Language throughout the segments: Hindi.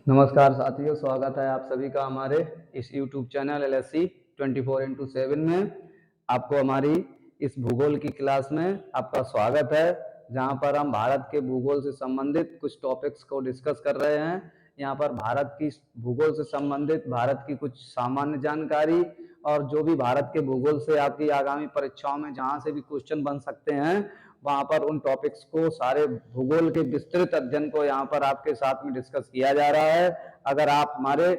नमस्कार साथियों, स्वागत है आप सभी का हमारे इस YouTube चैनल LSC 24x7 में। आपको हमारी इस भूगोल की क्लास में आपका स्वागत है, जहां पर हम भारत के भूगोल से संबंधित कुछ टॉपिक्स को डिस्कस कर रहे हैं। यहाँ पर भारत की भूगोल से संबंधित भारत की कुछ सामान्य जानकारी और जो भी भारत के भूगोल से आपकी आगामी परीक्षाओं में जहाँ से भी क्वेश्चन बन सकते हैं, वहां पर उन टॉपिक्स को, सारे भूगोल के विस्तृत अध्ययन को यहाँ पर आपके साथ में डिस्कस किया जा रहा है। अगर आप हमारे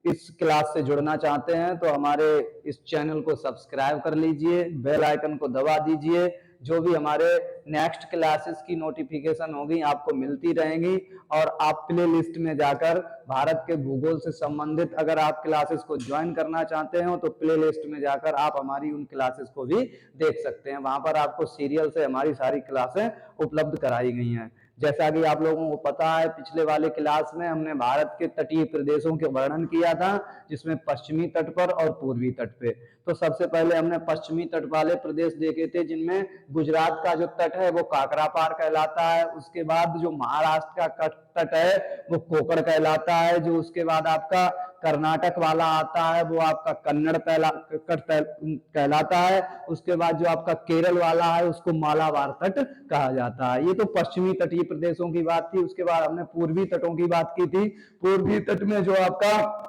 इस क्लास से जुड़ना चाहते हैं तो हमारे इस चैनल को सब्सक्राइब कर लीजिए, बेल आइकन को दबा दीजिए। जो भी हमारे नेक्स्ट क्लासेस की नोटिफिकेशन होगी आपको मिलती रहेंगी, और आप प्ले लिस्ट में जाकर भारत के भूगोल से संबंधित अगर आप क्लासेस को ज्वाइन करना चाहते हो तो प्ले लिस्ट में जाकर आप हमारी उन क्लासेस को भी देख सकते हैं। वहां पर आपको सीरियल से हमारी सारी क्लासें उपलब्ध कराई गई हैं। जैसा कि आप लोगों को पता है, पिछले वाले क्लास में हमने भारत के तटीय प्रदेशों के वर्णन किया था, जिसमें पश्चिमी तट पर और पूर्वी तट पे। तो सबसे पहले हमने पश्चिमी तट वाले प्रदेश देखे थे, जिनमें गुजरात का जो तट है वो काकरापार कहलाता है। उसके बाद जो महाराष्ट्र का तट है वो कोकण कहलाता है। जो उसके बाद आपका कर्नाटक वाला आता है वो आपका कन्नड़ कहलाता है। उसके बाद जो आपका केरल वाला है उसको मालाबार तट कहा जाता है। ये तो पश्चिमी तटीय प्रदेशों की बात थी। उसके बाद हमने पूर्वी तटों की बात की थी। पूर्वी तट में जो आपका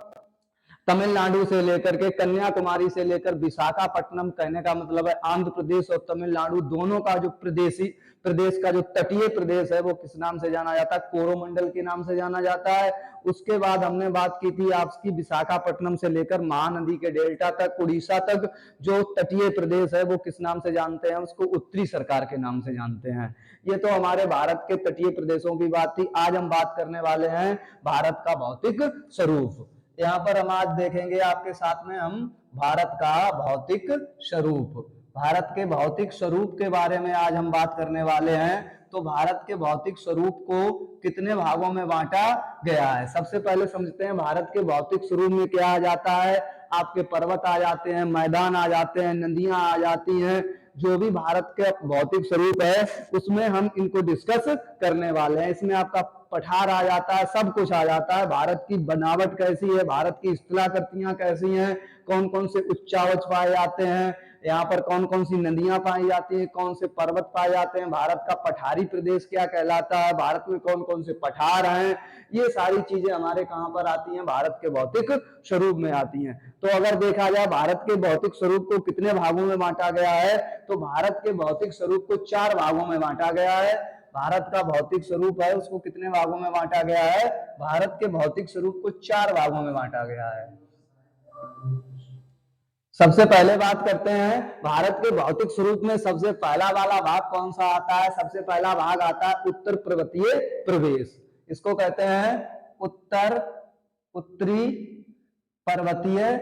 तमिलनाडु से लेकर के कन्याकुमारी से लेकर विशाखापट्टनम, कहने का मतलब है आंध्र प्रदेश और तमिलनाडु दोनों का जो प्रदेश का जो तटीय प्रदेश है वो किस नाम से जाना जाता है? कोरोमंडल के नाम से जाना जाता है। उसके बाद हमने बात की थी आपकी विशाखापट्टनम से लेकर महानदी के डेल्टा तक, उड़ीसा तक जो तटीय प्रदेश है वो किस नाम से जानते हैं? उसको उत्तरी सरकार के नाम से जानते हैं। ये तो हमारे भारत के तटीय प्रदेशों की बात थी। आज हम बात करने वाले हैं भारत का भौतिक स्वरूप। यहाँ पर हम आज देखेंगे आपके साथ में हम भारत का भौतिक स्वरूप। भारत के भौतिक स्वरूप के बारे में आज हम बात करने वाले हैं। तो भारत के भौतिक स्वरूप को कितने भागों में बांटा गया है? सबसे पहले समझते हैं भारत के भौतिक स्वरूप में क्या आ जाता है। आपके पर्वत आ जाते हैं, मैदान आ जाते हैं, नदियां आ जाती हैं। जो भी भारत के भौतिक स्वरूप है उसमें हम इनको डिस्कस करने वाले हैं। इसमें आपका पठार आ जाता है, सब कुछ आ जाता है। भारत की बनावट कैसी है, भारत की स्थलाकृतियां कैसी हैं, कौन कौन से उच्चावच पाए जाते हैं, यहाँ पर कौन कौन सी नदियां पाई जाती हैं, कौन से पर्वत पाए जाते हैं, भारत का पठारी प्रदेश क्या कहलाता है, भारत में कौन कौन से पठार हैं, ये सारी चीजें हमारे कहां पर आती हैं? भारत के भौतिक स्वरूप में आती हैं। तो अगर देखा जाए भारत के भौतिक स्वरूप को कितने भागों में बांटा गया है, तो भारत के भौतिक स्वरूप को 4 भागों में बांटा गया है। भारत का भौतिक स्वरूप है उसको कितने भागों में बांटा गया है? भारत के भौतिक स्वरूप को 4 भागों में बांटा गया है। सबसे पहले बात करते हैं भारत के भौतिक स्वरूप में सबसे पहला वाला भाग कौन सा आता है? सबसे पहला भाग आता है उत्तर पर्वतीय प्रदेश। इसको कहते हैं उत्तरी पर्वतीय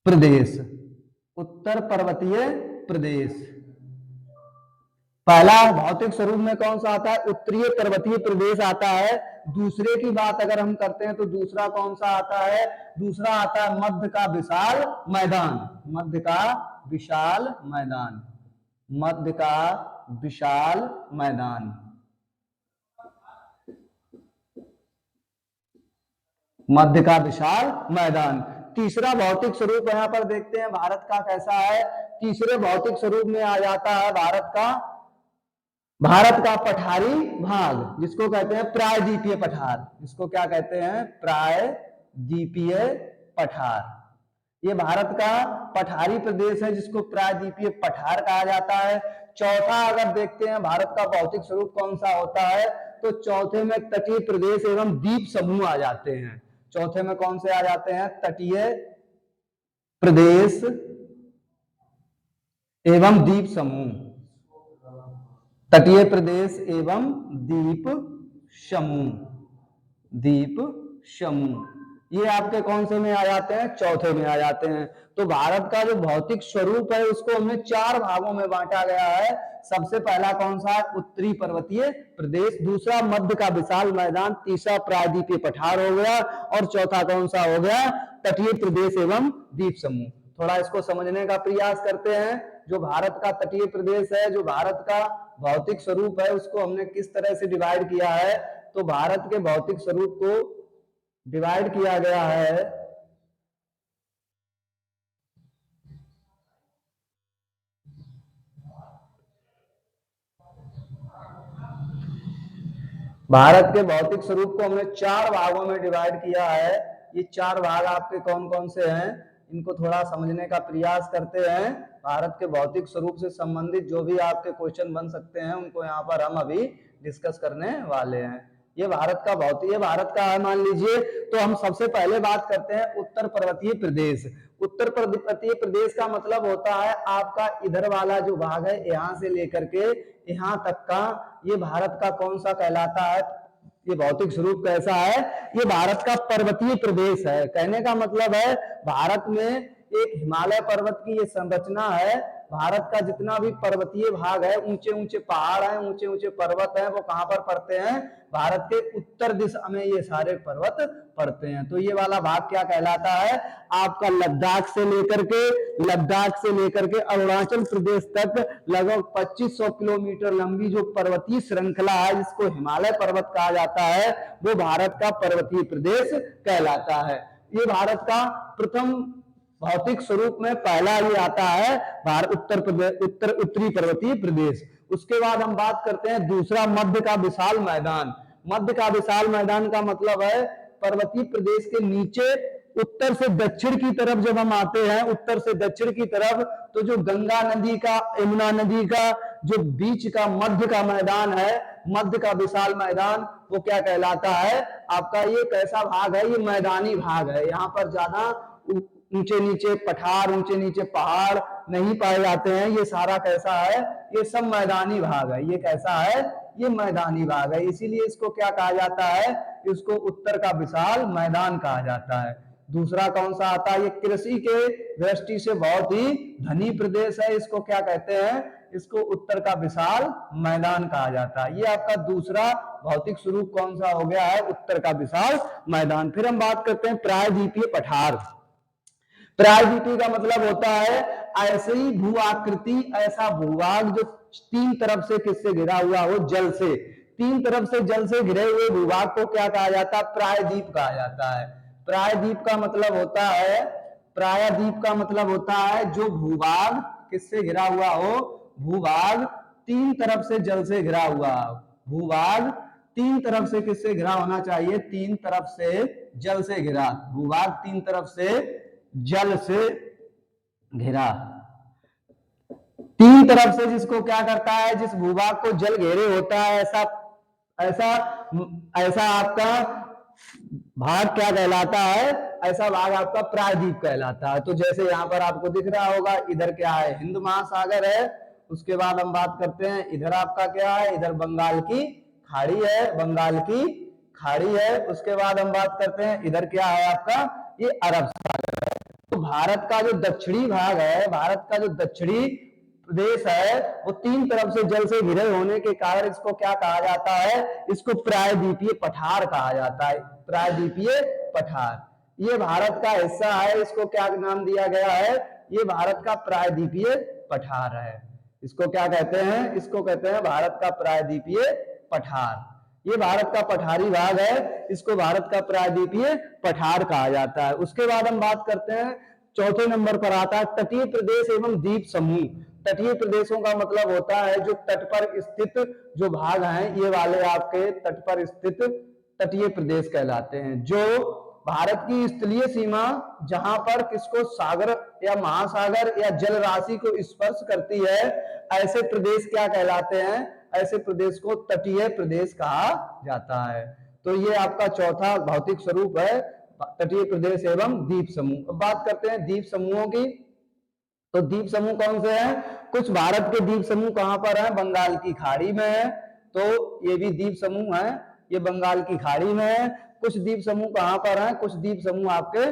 प्रदेश। उत्तर पर्वतीय प्रदेश पहला भौतिक स्वरूप में कौन सा आता है? उत्तरीय पर्वतीय प्रदेश आता है। दूसरे की बात अगर हम करते हैं तो दूसरा कौन सा आता है? दूसरा आता है मध्य का विशाल मैदान। मध्य का विशाल मैदान। मध्य का विशाल मैदान। मध्य का विशाल मैदान। तीसरा भौतिक स्वरूप यहाँ पर देखते हैं भारत का कैसा है। तीसरे भौतिक स्वरूप में आ जाता है भारत का पठारी भाग, जिसको कहते हैं प्रायद्वीपीय पठार। जिसको क्या कहते हैं? प्रायद्वीपीय पठार। ये भारत का पठारी प्रदेश है जिसको प्रायद्वीपीय पठार कहा जाता है। चौथा अगर देखते हैं भारत का भौतिक स्वरूप कौन सा होता है, तो चौथे में तटीय प्रदेश एवं द्वीप समूह आ जाते हैं। चौथे में कौन से आ जाते हैं? तटीय प्रदेश एवं द्वीप समूह। तटीय प्रदेश एवं द्वीप समूह। द्वीप समूह ये आपके कौन से में आ जाते हैं? चौथे में आ जाते हैं। तो भारत का जो भौतिक स्वरूप है उसको हमने 4 भागों में बांटा गया है। सबसे पहला कौन सा है? उत्तरी पर्वतीय प्रदेश। दूसरा मध्य का विशाल मैदान। तीसरा प्रायद्वीपीय पठार हो गया। और चौथा कौन सा हो गया? तटीय प्रदेश एवं द्वीप समूह। थोड़ा इसको समझने का प्रयास करते हैं। जो भारत का तटीय प्रदेश है, जो भारत का भौतिक स्वरूप है, उसको हमने किस तरह से डिवाइड किया है? तो भारत के भौतिक स्वरूप को डिवाइड किया गया है भारत के भौतिक स्वरूप को हमने 4 भागों में डिवाइड किया है। ये 4 भाग आपके कौन कौन से हैं, इनको थोड़ा समझने का प्रयास करते हैं। भारत के भौतिक स्वरूप से संबंधित जो भी आपके क्वेश्चन बन सकते हैं उनको यहाँ पर हम अभी डिस्कस करने वाले हैं। ये भारत का भारत का है मान लीजिए। तो हम सबसे पहले बात करते हैं उत्तर पर्वतीय प्रदेश। उत्तर पर्वतीय प्रदेश का मतलब होता है आपका इधर वाला जो भाग है, यहाँ से लेकर के यहाँ तक का, ये भारत का कौन सा कहलाता है, ये भौतिक स्वरूप कैसा है, ये भारत का पर्वतीय प्रदेश है। कहने का मतलब है भारत में एक हिमालय पर्वत की ये संरचना है। भारत का जितना भी पर्वतीय भाग है, ऊंचे ऊंचे पहाड़ हैं, ऊंचे ऊंचे पर्वत हैं, वो कहां पर पड़ते हैं, भारत के उत्तर दिशा में ये सारे पर्वत पड़ते हैं। तो ये वाला भाग क्या कहलाता है, आपका लद्दाख से लेकर के अरुणाचल प्रदेश तक लगभग 2500 किलोमीटर लंबी जो पर्वतीय श्रृंखला है, जिसको हिमालय पर्वत कहा जाता है, वो भारत का पर्वतीय प्रदेश कहलाता है। ये भारत का प्रथम भौतिक स्वरूप में पहला ये आता है उत्तरी पर्वतीय प्रदेश। उसके बाद हम बात करते हैं दूसरा, मध्य का विशाल मैदान। मध्य का विशाल मैदान का मतलब है पर्वतीय प्रदेश के नीचे उत्तर से दक्षिण की तरफ जब हम आते हैं, उत्तर से दक्षिण की तरफ, तो जो गंगा नदी का, यमुना नदी का जो बीच का मध्य का मैदान है, मध्य का विशाल मैदान, वो क्या कहलाता है आपका, ये कैसा भाग है, ये मैदानी भाग है। यहाँ पर ज्यादा ऊंचे नीचे पठार, ऊंचे नीचे पहाड़ नहीं पाए जाते हैं। ये सारा कैसा है, ये सब मैदानी भाग है। ये कैसा है, ये मैदानी भाग है। इसीलिए इसको क्या कहा जाता है, इसको उत्तर का विशाल मैदान कहा जाता है। दूसरा कौन सा आता है, ये कृषि के दृष्टि से बहुत ही धनी प्रदेश है। इसको क्या कहते हैं, इसको उत्तर का विशाल मैदान कहा जाता है। ये आपका दूसरा भौतिक स्वरूप कौन सा हो गया है, उत्तर का विशाल मैदान। फिर हम बात करते हैं प्रायद्वीपीय पठार। प्रायद्वीपीय का मतलब होता है ऐसी भू आकृति, ऐसा भूभाग जो 3 तरफ से किससे घिरा हुआ हो, जल से। 3 तरफ से जल से घिरे हुए भूभाग को क्या कहा जाता है, प्रायद्वीप कहा जाता है। प्रायद्वीप का मतलब होता है, प्रायद्वीप का मतलब होता है जो भूभाग किससे घिरा हुआ हो, भूभाग 3 तरफ से जल से घिरा हुआ। भूभाग 3 तरफ से किससे घिरा होना चाहिए, 3 तरफ से जल से घिरा। भूभाग 3 तरफ से जल से घिरा। 3 तरफ से जिसको क्या करता है, जिस भूभाग को जल घेरे होता है, ऐसा ऐसा ऐसा आपका भाग क्या कहलाता है, ऐसा भाग आपका प्रायद्वीप कहलाता है। तो जैसे यहाँ पर आपको दिख रहा होगा, इधर क्या है, हिंद महासागर है। उसके बाद हम बात करते हैं इधर आपका क्या है, इधर बंगाल की खाड़ी है, बंगाल की खाड़ी है। उसके बाद हम बात करते हैं इधर क्या है आपका, ये अरब सागर है। तो भारत का जो दक्षिणी भाग है, भारत का जो दक्षिणी प्रदेश है, वो 3 तरफ से जल से घिरे होने के कारण इसको क्या कहा जाता है, इसको प्रायद्वीपीय पठार कहा जाता है। प्रायद्वीपीय पठार ये भारत का हिस्सा है। इसको क्या नाम दिया गया है, ये भारत का प्रायद्वीपीय पठार है। इसको क्या कहते हैं, इसको कहते हैं भारत का प्रायद्वीपीय पठार। ये भारत का पठारी भाग है, इसको भारत का प्रायद्वीपीय पठार कहा जाता है। उसके बाद हम बात करते हैं, चौथे नंबर पर आता है तटीय प्रदेश एवं द्वीप समूह। तटीय प्रदेशों का मतलब होता है जो तट पर स्थित जो भाग हैं, ये वाले आपके तट पर स्थित तटीय प्रदेश कहलाते हैं। जो भारत की स्थलीय सीमा जहां पर किसको सागर या महासागर या जल राशि को स्पर्श करती है, ऐसे प्रदेश क्या कहलाते हैं, ऐसे प्रदेश को तटीय प्रदेश कहा जाता है। तो ये आपका चौथा भौतिक स्वरूप है, तटीय प्रदेश एवं द्वीप समूह। अब बात करते हैं द्वीप समूहों की। तो द्वीप समूह कौन से हैं, कुछ भारत के द्वीप समूह कहां पर हैं, बंगाल की खाड़ी में है। तो ये भी द्वीप समूह है, ये बंगाल की खाड़ी में है। कुछ द्वीप समूह कहां पर हैं, कुछ द्वीप समूह आपके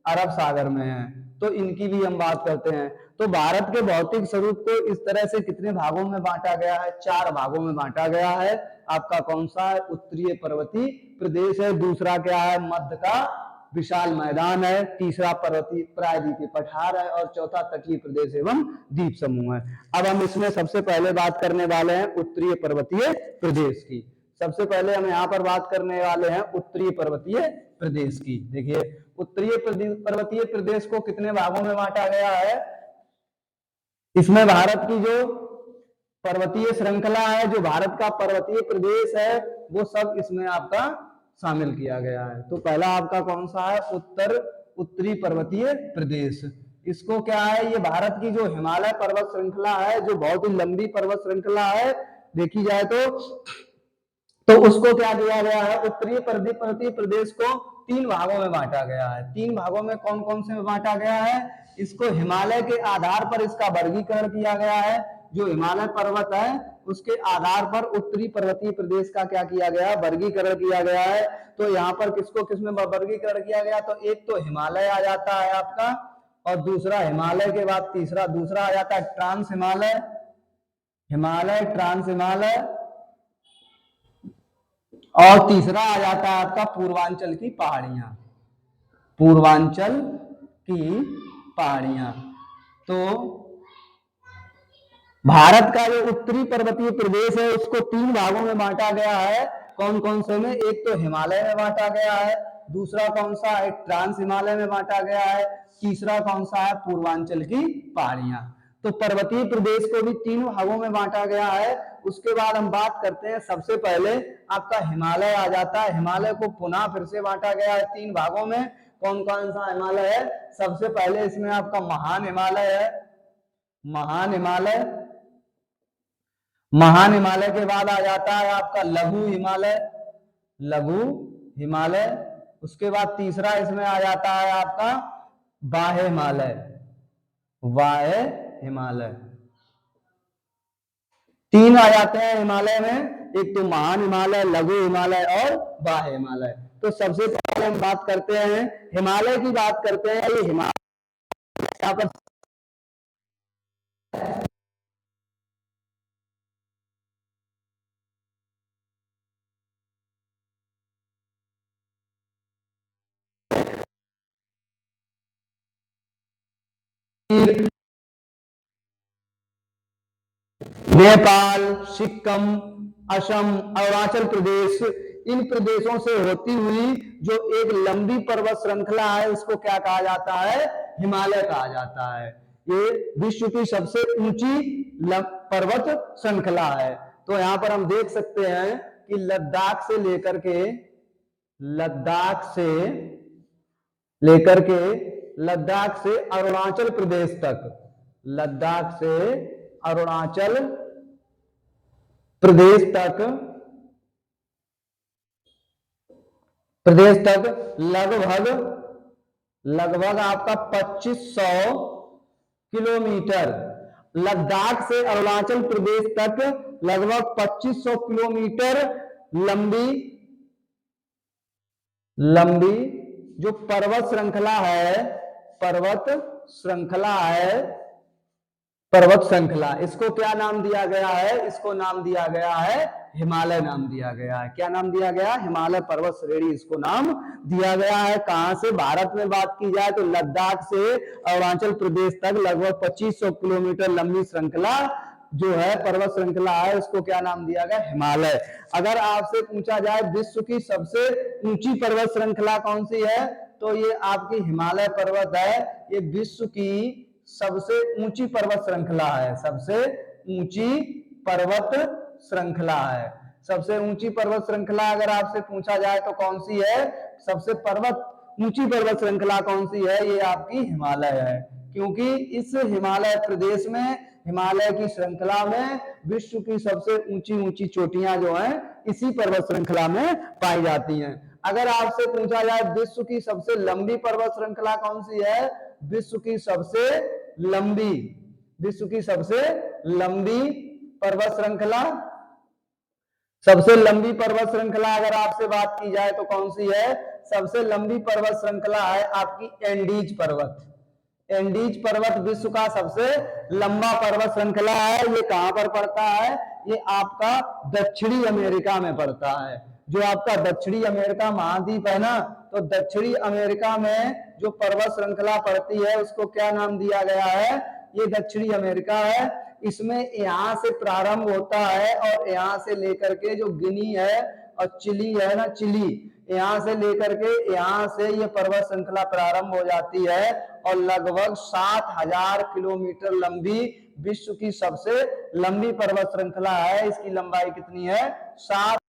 अरब सागर में हैं। तो इनकी भी हम बात करते हैं। तो भारत के भौतिक स्वरूप को इस तरह से कितने भागों में बांटा गया है, 4 भागों में बांटा गया है। आपका कौन सा है, उत्तरीय पर्वतीय प्रदेश है। दूसरा क्या है, मध्य का विशाल मैदान है। तीसरा पर्वतीय प्रायद्वीपीय पठार है। और चौथा तटीय प्रदेश एवं द्वीप समूह है। अब हम इसमें सबसे पहले बात करने वाले हैं उत्तरीय पर्वतीय प्रदेश की। सबसे पहले हम यहाँ पर बात करने वाले हैं उत्तरीय पर्वतीय प्रदेश की। देखिए उत्तरीय पर्वतीय प्रदेश को कितने भागों में बांटा गया है। इसमें भारत की जो पर्वतीय श्रृंखला है, जो भारत का पर्वतीय प्रदेश है, वो सब इसमें आपका शामिल किया गया है। तो पहला आपका कौन सा है, उत्तरी पर्वतीय प्रदेश। इसको क्या है, ये भारत की जो हिमालय पर्वत श्रृंखला है, जो बहुत ही लंबी पर्वत श्रृंखला है देखी जाए तो उसको क्या दिया गया है, उत्तरी पर्वतीय प्रदेश को 3 भागों में बांटा गया है। 3 भागों में कौन कौन से में बांटा गया है, इसको हिमालय के आधार पर इसका वर्गीकरण किया गया है। जो हिमालय पर्वत है उसके आधार पर उत्तरी पर्वतीय प्रदेश का क्या किया गया, वर्गीकरण किया गया है। तो यहाँ पर किसको किसमें वर्गीकरण किया गया, तो एक तो हिमालय आ जाता है आपका, और दूसरा हिमालय के बाद दूसरा आ जाता है ट्रांस हिमालय, ट्रांस हिमालय, और तीसरा आ जाता है आपका पूर्वांचल की पहाड़ियां, पूर्वांचल की पहाड़ियां। तो भारत का जो उत्तरी पर्वतीय प्रदेश है उसको 3 भागों में बांटा गया है। कौन कौन से में, एक तो हिमालय में बांटा गया है, दूसरा कौन सा है ट्रांस हिमालय में बांटा गया है, तीसरा कौन सा है पूर्वांचल की पहाड़ियां। तो पर्वतीय प्रदेश को भी 3 भागों में बांटा गया है। उसके बाद हम बात करते हैं, सबसे पहले आपका हिमालय आ जाता है। हिमालय को पुनः फिर से बांटा गया है 3 भागों में। कौन कौन सा हिमालय है, सबसे पहले इसमें आपका महान हिमालय है, महान हिमालय के बाद आ जाता है आपका लघु हिमालय, उसके बाद तीसरा इसमें आ जाता है आपका बाह्य हिमालय। 3 आ जाते हैं हिमालय में, एक तो महान हिमालय, लघु हिमालय और बाह्य हिमालय। तो सबसे पहले हम बात करते हैं हिमालय की, बात करते हैं। ये हिमालय यहाँ पर नेपाल, सिक्किम, असम, अरुणाचल प्रदेश, इन प्रदेशों से होती हुई जो एक लंबी पर्वत श्रृंखला है, इसको क्या कहा जाता है, हिमालय कहा जाता है। ये विश्व की सबसे ऊंची पर्वत श्रृंखला है। तो यहाँ पर हम देख सकते हैं कि लद्दाख से अरुणाचल प्रदेश तक, लद्दाख से अरुणाचल प्रदेश तक लगभग आपका 2500 किलोमीटर, लद्दाख से अरुणाचल प्रदेश तक लगभग 2500 किलोमीटर लंबी जो पर्वत श्रृंखला, इसको क्या नाम दिया गया है, इसको नाम दिया गया है हिमालय, नाम दिया गया है। क्या नाम दिया गया, हिमालय पर्वत श्रेणी, इसको नाम दिया गया है। कहां से, भारत में बात की जाए तो लद्दाख से अरुणाचल प्रदेश तक लगभग 2500 किलोमीटर लंबी श्रृंखला जो है, पर्वत श्रृंखला है, उसको क्या नाम दिया गया, हिमालय। अगर आपसे पूछा जाए विश्व की सबसे ऊंची पर्वत श्रृंखला कौन सी है, तो ये आपकी हिमालय पर्वत है। ये विश्व की सबसे ऊंची पर्वत श्रृंखला है, सबसे ऊंची पर्वत श्रृंखला अगर आपसे पूछा जाए तो कौन सी है, सबसे ऊंची पर्वत श्रृंखला कौन सी है, ये आपकी हिमालय है। क्योंकि इस हिमालय प्रदेश में, हिमालय की श्रृंखला में विश्व की सबसे ऊंची चोटियां जो हैं इसी पर्वत श्रृंखला में पाई जाती हैं। अगर आपसे पूछा जाए विश्व की सबसे लंबी पर्वत श्रृंखला कौन सी है, विश्व की सबसे लंबी पर्वत श्रृंखला अगर आपसे बात की जाए तो कौन सी है, सबसे लंबी पर्वत श्रृंखला है आपकी एंडीज पर्वत विश्व का सबसे लंबा पर्वत श्रृंखला है। ये कहां पर पड़ता है, ये आपका दक्षिणी अमेरिका में पड़ता है। जो आपका दक्षिणी अमेरिका महाद्वीप है ना, तो दक्षिणी अमेरिका में जो पर्वत श्रृंखला पड़ती है उसको क्या नाम दिया गया है, ये दक्षिणी अमेरिका है। इसमें यहाँ से प्रारंभ होता है और यहाँ से लेकर के जो गिनी है और चिली है ना, चिली, यहाँ से लेकर के यहाँ से ये पर्वत श्रृंखला प्रारंभ हो जाती है और लगभग 7000 किलोमीटर लंबी विश्व की सबसे लंबी पर्वत श्रृंखला है। इसकी लंबाई कितनी है? 7